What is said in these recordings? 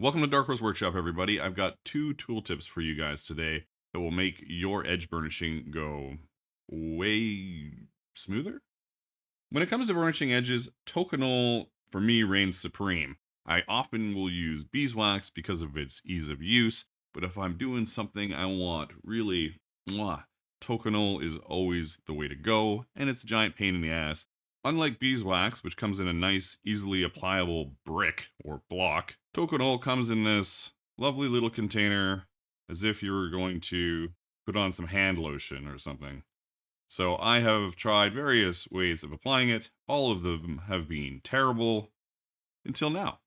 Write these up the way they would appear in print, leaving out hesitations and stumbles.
Welcome to Dark Horse Workshop, everybody. I've got two tool tips for you guys today that will make your edge burnishing go way smoother. When it comes to burnishing edges, Tokonole for me reigns supreme. I often will use beeswax because of its ease of use, but if I'm doing something I want really, Tokonole is always the way to go, and it's a giant pain in the ass. Unlike beeswax, which comes in a nice, easily applicable brick or block, Tokonole comes in this lovely little container as if you were going to put on some hand lotion or something. So I have tried various ways of applying it. All of them have been terrible until now.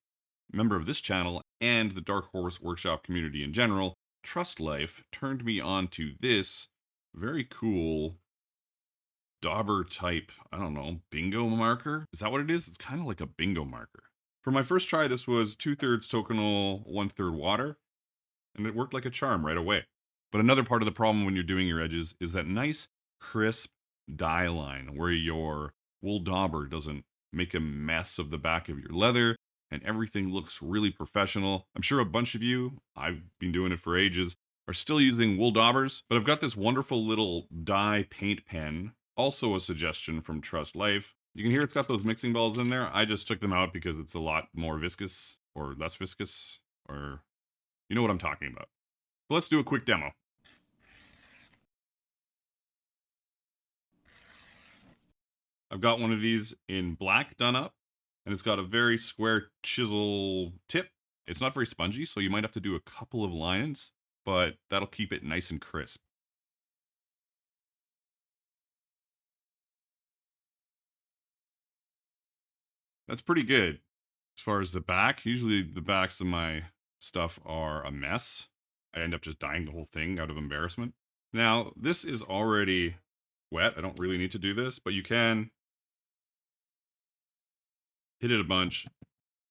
A member of this channel and the Dark Horse Workshop community in general, Trust Life, turned me on to this very cool dauber type, I don't know, bingo marker? Is that what it is? It's kind of like a bingo marker. For my first try, this was 2/3 Tokonole, 1/3 water, and it worked like a charm right away. But another part of the problem when you're doing your edges is that nice, crisp dye line where your wool dauber doesn't make a mess of the back of your leather and everything looks really professional. I'm sure a bunch of you, I've been doing it for ages, are still using wool daubers, but I've got this wonderful little dye paint pen, also a suggestion from Trust Life. You can hear it's got those mixing balls in there. I just took them out because it's a lot more viscous or less viscous, or you know what I'm talking about. So let's do a quick demo. I've got one of these in black done up, and it's got a very square chisel tip. It's not very spongy, so you might have to do a couple of lines, but that'll keep it nice and crisp. That's pretty good. As far as the back, usually the backs of my stuff are a mess. I end up just dyeing the whole thing out of embarrassment. Now, this is already wet. I don't really need to do this, but you can hit it a bunch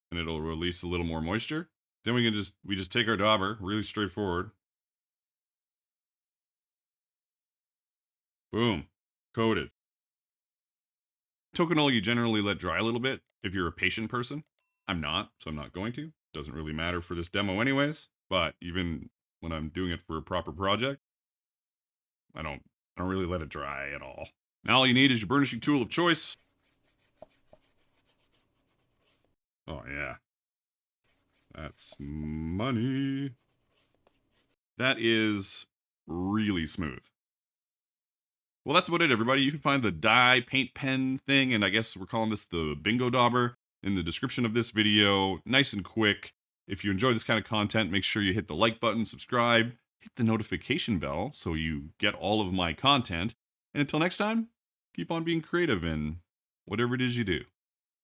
and it'll release a little more moisture. Then we just take our dauber, really straightforward. Boom, coated. Tokonole you generally let dry a little bit if you're a patient person. I'm not, so I'm not going to. Doesn't really matter for this demo anyways, but even when I'm doing it for a proper project, I don't really let it dry at all. Now all you need is your burnishing tool of choice. Oh yeah. That's money. That is really smooth. Well, that's about it, everybody. You can find the dye paint pen thing, and I guess we're calling this the bingo dauber, in the description of this video. Nice and quick. If you enjoy this kind of content, make sure you hit the like button, subscribe, hit the notification bell so you get all of my content. And until next time, keep on being creative in whatever it is you do.